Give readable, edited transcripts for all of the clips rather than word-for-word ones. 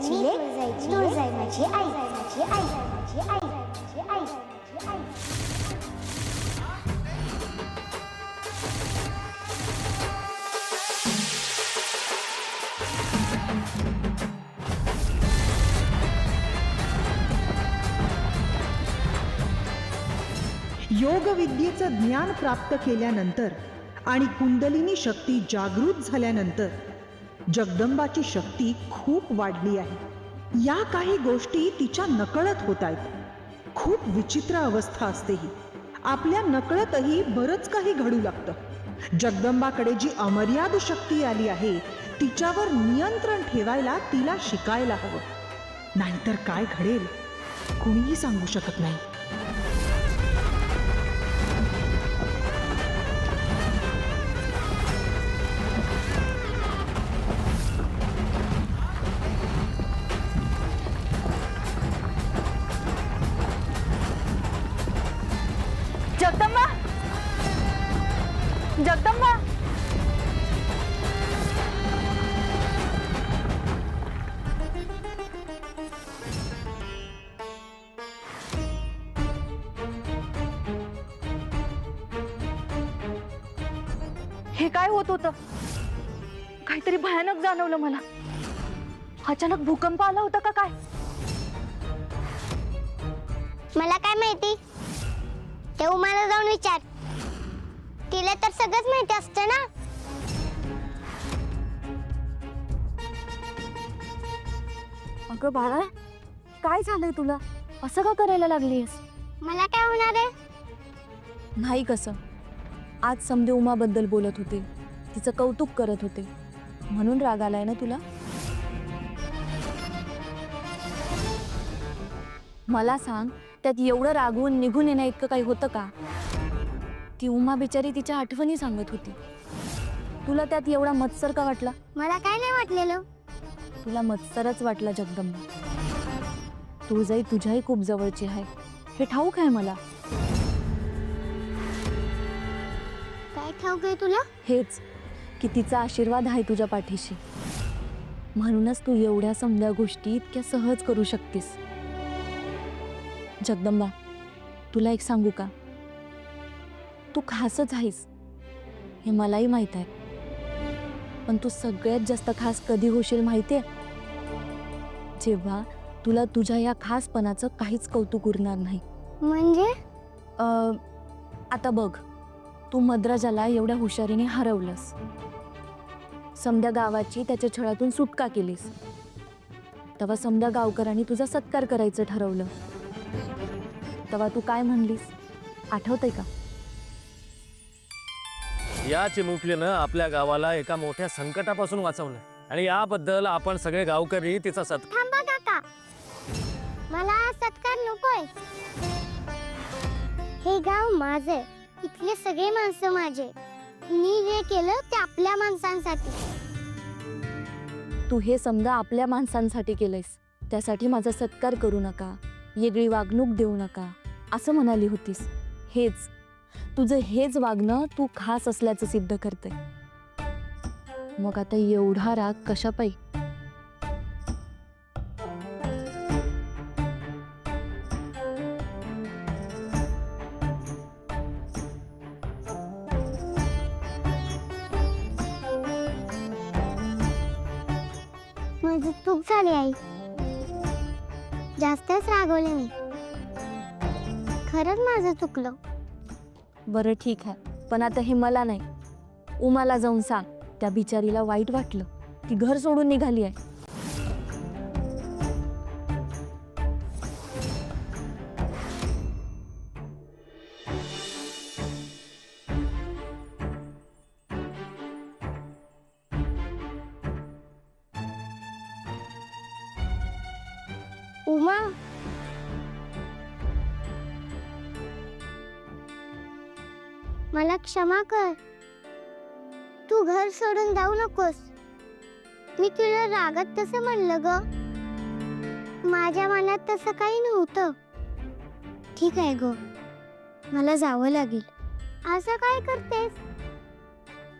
तुळजायची लेक, तुळजाई माझी आई, माझी आई, माझी आई, माझी आई, माझी आई. योग विद्येचं ज्ञान प्राप्त केल्यानंतर आणि कुंडलिनी शक्ती जागृत झाल्यानंतर जगदंबाची शक्ती खूप वाढली आहे. या काही गोष्टी तिच्या नकळत होत आहेत. खूप विचित्र अवस्था असते ही. आपल्या नकळतही बरंच काही घडू लागतं. जगदंबाकडे जी अमर्याद शक्ती आली आहे तिच्यावर नियंत्रण ठेवायला तिला शिकायला हवं. नाहीतर काय घडेल कुणीही सांगू शकत नाही. जगदंबा, जगदंबा, हे काय होत होतं? काहीतरी भयानक जाणवलं मला. अचानक भूकंप आला होता का काय? मला काय माहिती, ते उमाला जाऊन विचार. तिला तर सगळंच माहिती असतं ना. अगं बाळा, काय झालंय तुला? असं का करायला लागलीस? मला काय होणार आहे? नाही कसं, आज समदे उमाबद्दल बोलत होते, तिचं कौतुक करत होते, म्हणून राग आलाय ना तुला? मला सांग, त्यात एवढं रागवून निघून येण्या इतकं काही होतं का? ती उमा बिचारी तिच्या आठवणी सांगत होती. तुला त्यात एवढा मत्सर का वाटला? मला काय नाही वाटलेलं. तुला मत्सरच वाटला जगदंबा. तुळजाई तुझ्याही खूप जवळची आहे, हे ठाऊक आहे मला. काय ठाऊक आहे तुला? हेच की तिचा आशीर्वाद आहे तुझ्या पाठीशी, म्हणूनच तू एवढ्या समध्या गोष्टी इतक्या सहज करू शकतेस. जगदंबा, तुला एक सांगू का? तू खासच आहेस हे मलाही माहित आहे, पण तू सगळ्यात जास्त खास कधी होशील माहितीये? जेव्हा तुला तुझ्या या खासपणाचं काहीच कौतुक उरणार नाही. म्हणजे? आता बघ, तू मद्राजाला एवढ्या हुशारीने हरवलंस, समध्या गावाची त्याच्या छळातून सुटका केलीस, तेव्हा समध्या गावकऱ्यांनी तुझा सत्कार करायचं ठरवलं. तेव्हा तू काय म्हणलीस आठवतंय का? या चिमुकलीनं आपल्या गावाला एका मोठ्या संकटापासून वाचवलं आणि याबद्दल आपण सगळे गावकरी तिचा सत्कार. थांबा काका, मला सत्कार नकोय. हे गाव माझे, इथले सगळे माणसं माझे. मी जे केलं ते आपल्या माणसांसाठी. तू हे समजा आपल्या माणसांसाठी केलंयस, त्यासाठी माझा सत्कार करू नका, वेगळी वागणूक देऊ नका असं म्हणाली होतीस. हेच तुझं हेच वागणं तू खास असल्याचं सिद्ध करते. मग आता एवढा राग कशापायी? माझी चूक झाली आई, जास्तच रागवले मी. खरंच माझं चुकलं. बरं ठीक आहे, पण आता हे मला नाही, उमाला जाऊन सांग. त्या बिचारीला वाईट वाटलं, ती घर सोडून निघाली आहे. उमा, मला क्षमा कर. तू घर सोडून जाऊ नकोस. मी तुला रागात तसं म्हणलं ग. माझ्या मनात तसं काही नव्हतं. ठीक आहे ग, मला जावं लागेल. असं काय करतेस?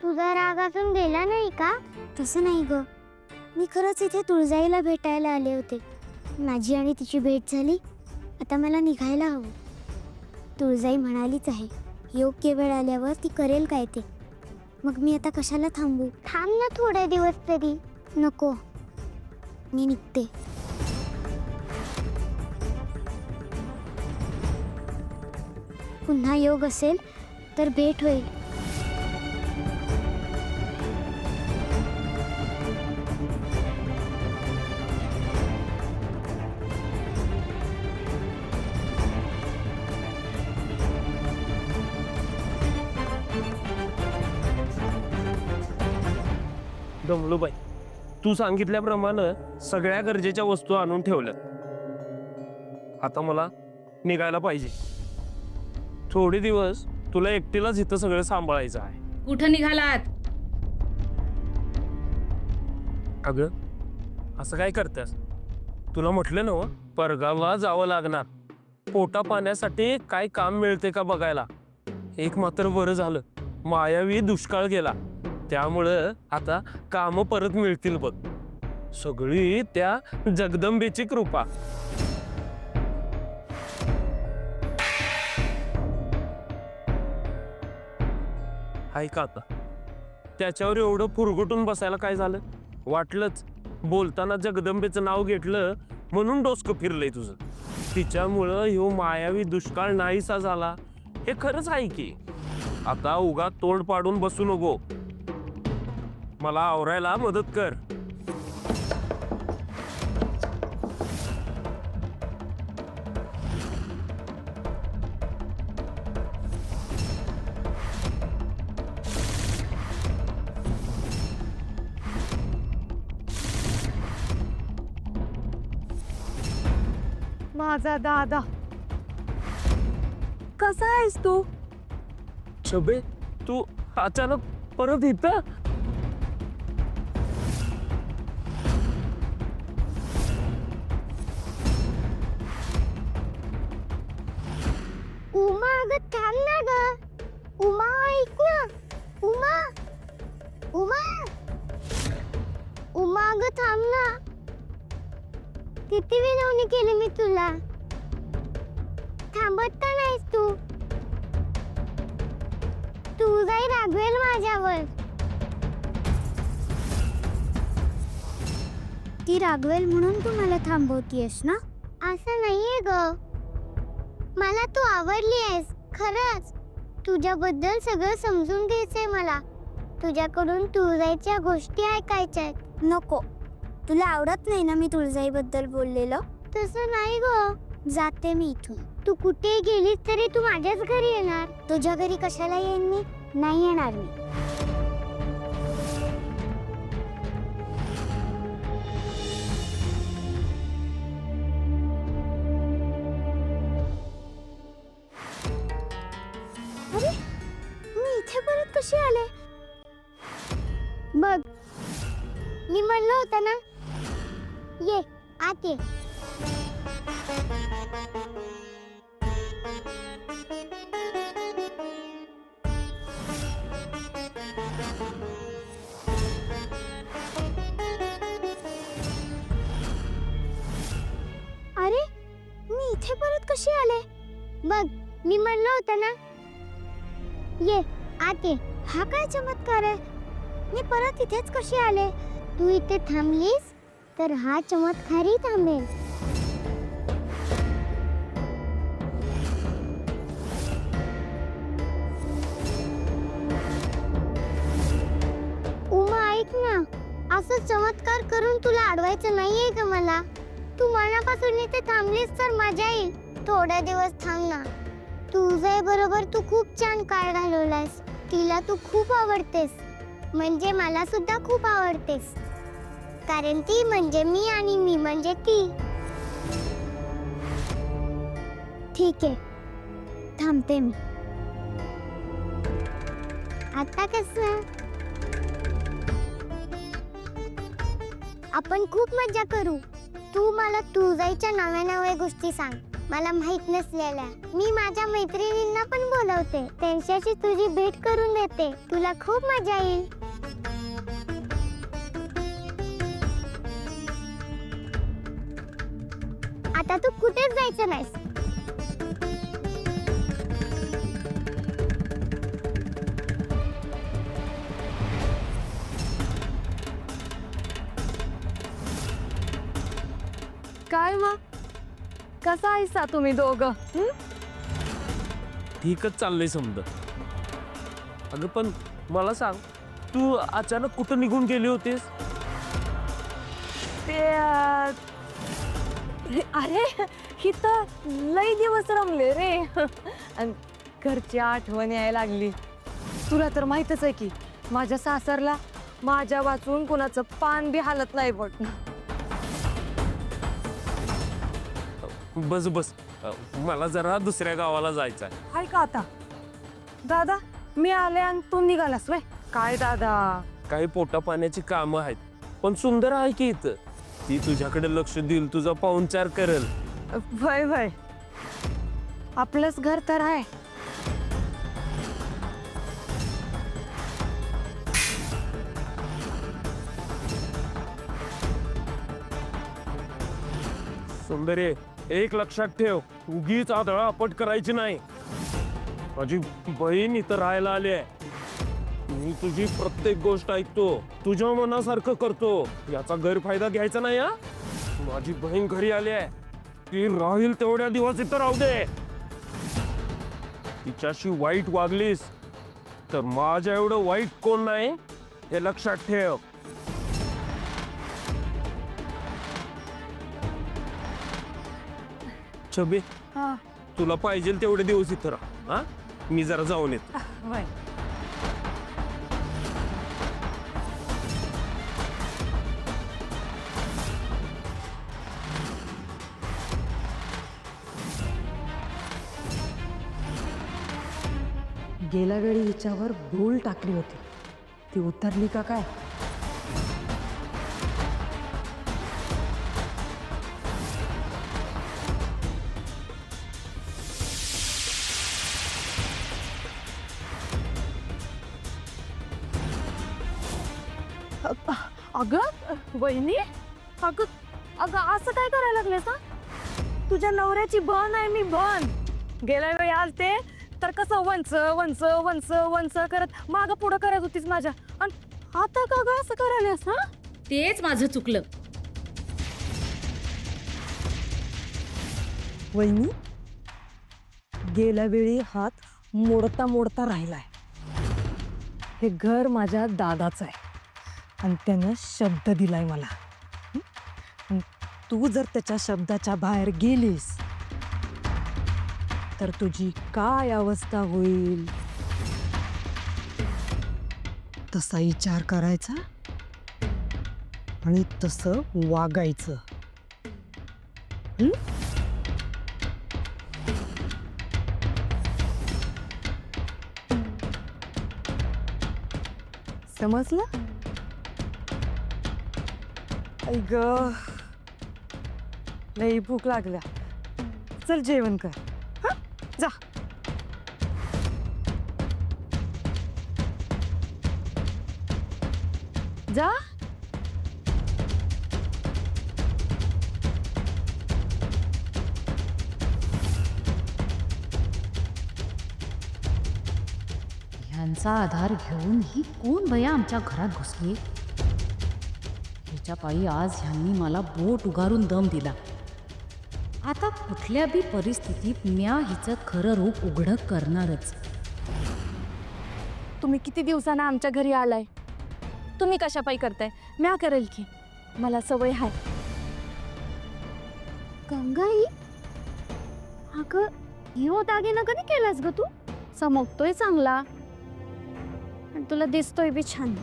तुझा राग अजून गेला नाही का? तसं नाही ग, मी खरंच इथे तुळजाईला भेटायला आले होते. माझी आणि तिची भेट झाली. आता मला निघायला हवं. तुळजाई म्हणालीच आहे, योग्य वेळ आल्यावर ती करेल काय ते. मग मी आता कशाला थांबू? थांब ना थोडे दिवस तरी. नको, मी निघते. पुन्हा योग असेल तर भेट होईल. दमलो बाई. तू सांगितल्याप्रमाणे सगळ्या गरजेच्या वस्तू आणून ठेवल्यात. आता मला निघायला पाहिजे. थोडे दिवस तुला एकटीलाच इथं सगळं सांभाळायचं आहे. कुठं निघालात? अगं असं काय करतेस? तुला म्हटलं ना परगावला जावं लागणार. पोटा पाण्यासाठी काय काम मिळते का बघायला. एक मात्र बरं झालं, मायावी दुष्काळ गेला. त्यामुळं आता काम परत मिळतील बघ. सगळी त्या जगदंबेची कृपा. ऐका आता, त्याच्यावर एवढं फुरगुटून बसायला काय झालं? वाटलंच बोलताना जगदंबेचं नाव घेतलं म्हणून डोसकं फिरलंय तुझं. तिच्यामुळं ह्यो मायावी दुष्काळ नाहीसा झाला हे खरंच आहे की. आता उगा तोंड पाडून बसू नको. मला आवरायला मदत कर. माझा दादा, कसा आहेस तू? छबे, तू अचानक परत इथं? उमा, अगं थांब ना ग. उमा, ऐक ना. उमा, उमा, उमा, अगं थांब ना. किती विनवणी केली मी तुला. थांबत का नाहीस तू? तुळजाई रागवेल माझ्यावर. ती रागवेल म्हणून तू मला थांबवतीयस ना? असं नाहीये ग. मला तू आवडली आहेस खरंच. तुझ्याबद्दल सगळं समजून घ्यायचंय मला. तुझ्याकडून तुळजाईच्या गोष्टी ऐकायच्या आहेत. नको, तुला आवडत नाही ना मी तुळजाईबद्दल बोललेलं? तसं नाही ग. जाते मी इथून. तू कुठे गेलीस तरी तू माझ्याच घरी येणार. तुझ्या घरी कशाला येईन मी? नाही येणार मी. अरे, मी इथे परत कशी आले? बघ, मी म्हणलं होतं ना, ये आत ये. अरे, मी इथे परत कशी आले? बघ, मी म्हणलं होतं ना, ये आत ये. हा काय चमत्कार आहे? मी परत इथेच कशी आले? तू इथे थांबलीस तर हा चमत्कारही थांबेल. उमा, ऐक ना. असं चमत्कार करून तुला अडवायचं नाहीये का मला? तू मनापासून इथे थांबलीस तर मजा येईल. थोडे दिवस थांब ना. तुझ्या बरोबर तू खूप छान काळ घालवलास. तिला तू खूप आवडतेस. म्हणजे मला सुद्धा खूप आवडतेस. कारण ती म्हणजे मी आणि मी म्हणजे ती. ठीक आहे, थांबते मी. आता कसं? आपण खूप मजा करू. तू मला तुळजाईच्या नव्या नव्या गोष्टी सांग, मला माहित नसलेल्या. मी माझ्या मैत्रिणींना पण बोलवते, त्यांच्याशी तुझी भेट करून देते. तुला खूप मजा येईल. आता तू कुठेच जायचं नाहीस. काय मग कसा आहेसा तुम्ही दोघं? ठीकच चाललंय समजा. अगं पण मला सांग, तू अचानक कुठं निघून गेली होतीस? ते अरे इथं लई दिवस रमले रे. आणि घरची आठवण यायला लागली. तुला तर माहितच आहे की माझ्या सासरला माझ्या वाचून कुणाचं पान बी हालत नाही बघ. बस बस, मला जरा दुसऱ्या गावाला जायचं आहे. हाय का आता दादा, मी आले आणि तू निघालास वे. काय दादा? काही पोटा पाण्याची कामं आहेत, पण सुंदर आहे की इथं. ती तुझ्याकडे लक्ष देईल, तुझा पाहुणचार करेल. वय वय, आपलंच घर तर आहे. सुंदरे, एक लक्षात ठेव, उगीच आदळा आपट करायची नाही. माझी बहीण इथं राहायला आली आहे. मी तुझी प्रत्येक गोष्ट ऐकतो, तुझ्या मनासारखं करतो. याचा गैरफायदा घ्यायचा नाही हा. माझी बहीण घरी आली आहे, ती राहील तेवढ्या दिवस इथं राहू दे. तिच्याशी वाईट वागलीस तर माझ्या एवढं वाईट कोण नाही, हे लक्षात ठेव. छबे, तुला पाहिजे तेवढे दिवस इथं राहा. हा, मी जरा जाऊन येतो. वय. गेल्या वेळी हिच्यावर भूल टाकली होती, ती उतरली का काय? अगं वहिनी, अगं अगं असं काय करायला लागलेस हा? तुझ्या नवऱ्याची बन आहे मी, बन. गेल्या वेळी आलते तर कसं वंच वंच वंच वंच करत मागं पुढं करत होतीस माझ्या, आणि आता का ग असं करायलास हा? तेच माझं चुकलं. वहिनी, गेल्या वेळी हात मोडता मोडता राहिलाय. हे घर माझ्या दादाचं आहे आणि त्यानं शब्द दिलाय मला. हं? तू जर त्याच्या शब्दाच्या बाहेर गेलीस तर तुझी काय अवस्था होईल, तसा विचार करायचा आणि तसं वागायचं. हं? समजलं? आई ग, लई भूक लागल्या. चल जेवण कर. हा, जा. जा. ह्यांचा आधार घेऊन ही कोण बया आमच्या घरात घुसली? हिच्या पायी आज ह्यांनी मला बोट उगारून दम दिला. आता कुठल्या बी परिस्थितीत म्या हिचं खरं रूप उघड करणारच. तुम्ही किती दिवसांना आमच्या घरी आलाय? तुम्ही कशा पायी करताय? म्या करेल की, मला सवय हाय. गंगाई, अगं ह्यो दागिना कधी केलास ग तू? चमकतोय चांगला आणि तुला दिसतोय बी छान.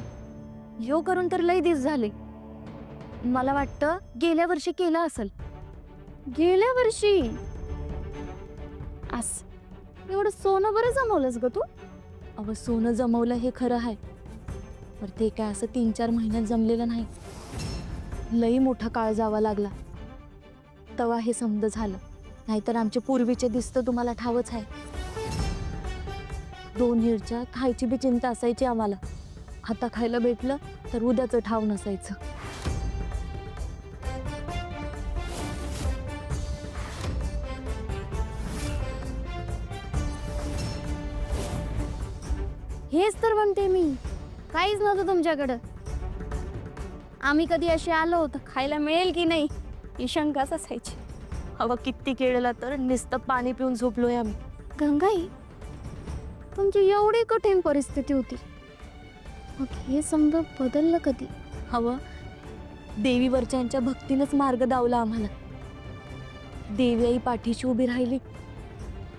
ह्यो करून तर लई दिस झाले. मला वाटतं गेल्या वर्षी केलं असेल. गेल्या वर्षी अस एवढं सोनं बरं जमवलंस ग तू? अव सोनं जमवलं हे खरं आहे, पण ते काय असं 3-4 महिन्यात जमलेलं नाही. लई मोठा काळ जावा लागला तेव्हा हे समज झालं. नाहीतर आमचे पूर्वीचे दिसतं तुम्हाला ठावच आहे. 2 हिरच्या खायची बी चिंता असायची आम्हाला. आता खायला भेटलं तर उद्याचं ठाव नसायचं. हेच तर म्हणते मी, काहीच नव्हतं तुमच्याकडं. आम्ही कधी असे आलो तर खायला मिळेल की नाही ही शंकाच असायची. हवं किती केळला तर नुसतं पाणी पिऊन झोपलोय आम्ही. गंगाई, तुमची एवढी कठीण परिस्थिती होती, मग हे समजा बदललं कधी? हवं देवीवरच्यांच्या भक्तीनंच मार्ग दावला आम्हाला. देवी आई पाठीशी उभी राहिली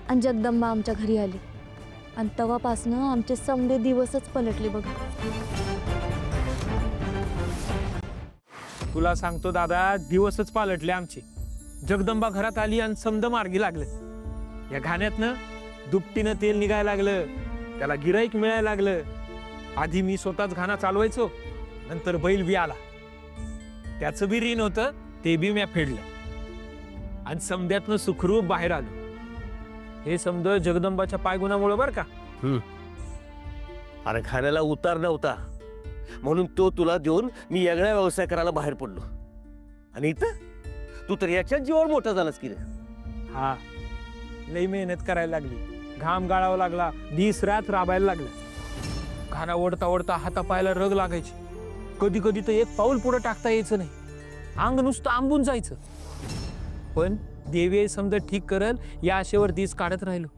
आणि जगदंबा आमच्या घरी आली आणि तेव्हापासनं आमचे समदे दिवसच पलटले बघा. तुला सांगतो दादा, दिवसच पालटले आमचे. जगदंबा घरात आली आणि समद मार्गी लागले. या घाण्यातनं दुपटीनं तेल निघायला लागलं, त्याला गिराईक मिळायला लागलं. आधी मी स्वतःच घाणा चालवायचो, नंतर बैल बी आला, त्याचं बी ऋण होतं, ते बी म्या फेडलं आणि समद्यातनं सुखरूप बाहेर आलो. हे समद जगदंबाच्या पायगुणामुळे बर का. अरे खाण्याला उतार नव्हता म्हणून तो तुला देऊन मी वेगळा व्यवसाय करायला बाहेर पडलो. आणि इथं तू तर याच्याच जीवावर मोठा झालास की रे. हा, लई मेहनत करायला लागली, घाम गाळावा लागला, दिस रात राबायला लागला. घाणा ओढता ओढता हातापायाला रग लागायची. कधी कधी तर एक पाऊल पुढे टाकता यायचं नाही, अंग नुसतं आंबून जायचं. पण देवी समजा ठीक करल या आशेवर दिस काढत राहिलो.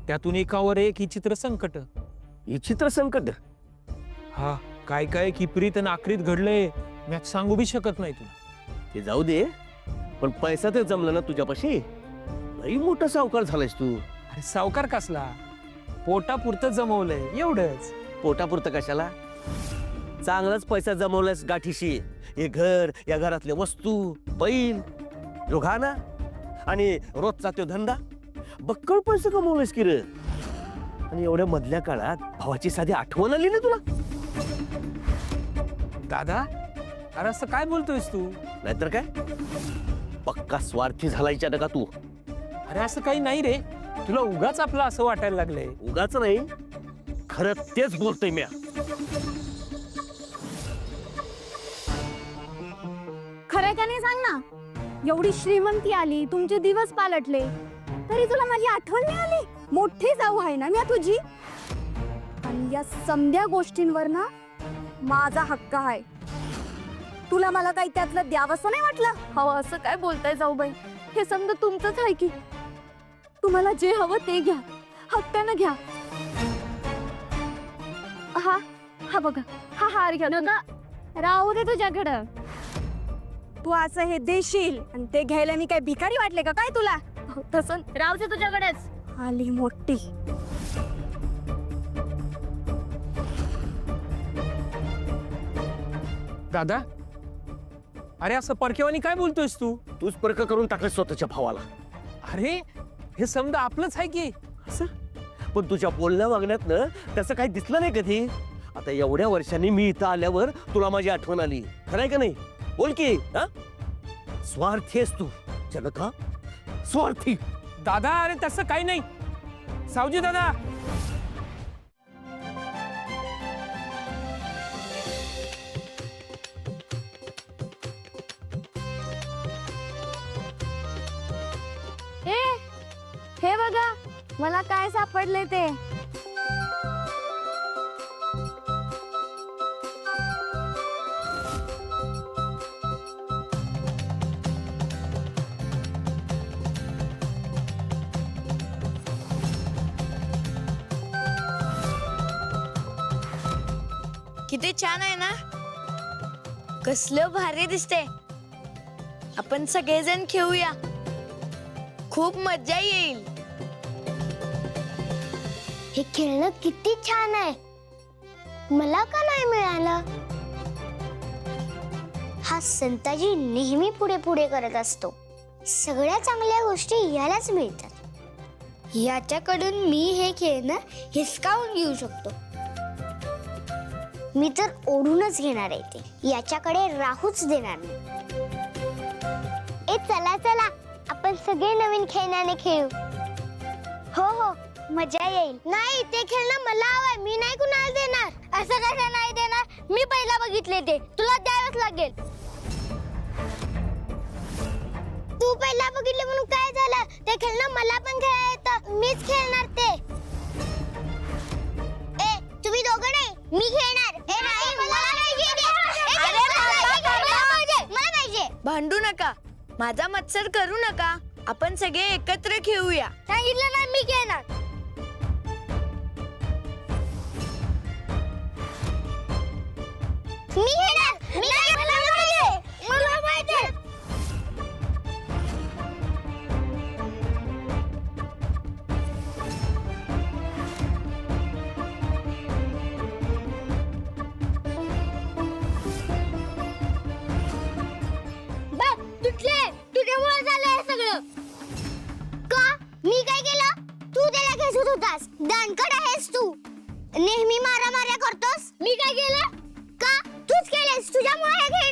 त्यातून एकावर एक ही चित्र संकट. विचित्र संकट. हा, काय काय किपरीत आणि आखरीत घडलंय मी आज सांगू बी शकत नाही तुला. ते जाऊ दे, पण पैसा तर जमला ना तुझ्यापाशी. लई मोठा सावकार झालायस तू. अरे सावकार कसला, पोटापुरतं जमवलंय एवढंच. पोटापुरतं कशाला, चांगलाच पैसा जमवलायस गाठीशी. हे घर, या घरातल्या वस्तू, बैल, जो घाना आणि रोजचा तो धंदा, बक्कळ पैसे कमवलेस की रे. आणि एवढ्या मधल्या काळात भावाची साधी आठवण आली ना तुला. दादा, अरे असं काय बोलतोयस तू? नाहीतर काय, पक्का स्वार्थी झालायच्या ना का तू. अरे असं काही नाही रे, तुला उगाच आपलं असं वाटायला लागलंय. उगाच नाही, खरं तेच बोलतोय म्या. खरं का नाही सांग ना. एवढी श्रीमंती आली, तुमचे दिवस पालटले, तरी तुला माझी आठवण नाही आली. मोठी जाऊ आहे ना मी तुझी, आणि या समध्या गोष्टींवर ना माझा हक्क आहे. तुला मला काही त्यातलं द्यावंसं नाही वाटलं? हवं असं काय बोलताय जाऊबाई, हे समजा तुमचंच आहे की. तुम्हाला जे हवं ते घ्या, हक्कानं घ्या. हा हा बघा, हा हार घ्या. राहू दे तुझ्याकडं. तू असं हे देशील आणि ते घ्यायला मी काय भिकारी वाटले का काय तुला? तसं राहू दे तुझ्याकडेच. आली मोठी. दादा, अरे असं परकेवानी काय बोलतोयस तू? तूच परक करून टाकलं स्वतःच्या भावाला. अरे हे समजा आपलंच आहे की. असं पण तुझ्या बोलण्या वागण्यातनं त्याचं काही दिसलं नाही कधी. आता एवढ्या वर्षांनी मी इथं आल्यावर तुला माझी आठवण आली. खरंय का नाही? बोल की. हा, स्वार्थी आहेस तू जनका, स्वार्थी. दादा, अरे तसं काही नाही. सावजी दादा, हे बघा, मला काय सापडले ते. किती छान आहे ना, कसलं भारी दिसते. आपण सगळेजण खेळूया, खूप मजा येईल. हे खेळणं किती छान आहे, मला का नाही मिळालं? हा संताजी नेहमी पुढे पुढे करत असतो. सगळ्या चांगल्या गोष्टी यालाच मिळतात. याच्याकडून मी हे खेळणं हिसकावून घेऊ शकतो. मी तर ओढूनच घेणार आहे ते, याच्याकडे राहूच देणार नाही. ए चला चला, आपण सगळे नवीन खेळण्याने खेळू. हो हो, मजा येईल. नाही, ते खेळणं मला हवंय, मी नाही कुणाला देणार. असं कसं नाही देणार? मी पहिला बघितले ते, तुला द्यावंच लागेल. तू पहिला बघितले म्हणून काय झालं? ते खेळणं मला पण खेळता येतं, मीच खेळणार ते. ए मी खेळणार. मला पाहिजे. भांडू नका, माझा मत्सर करू नका. आपण सगळे एकत्र खेळूया. सांगितलं ना मी खेळणार. मी खेळणार. मला पाहिजे. बघ तुटले, तुझ्यामुळे झालंय सगळं. का? मी काय केलं? तू त्याला खेचत होतास. दानकड आहेस तू. नेहमी मारामाऱ्या करतोस. मी काय केलं? का? तूच केलेस. तुझ्यामुळे हे खेळ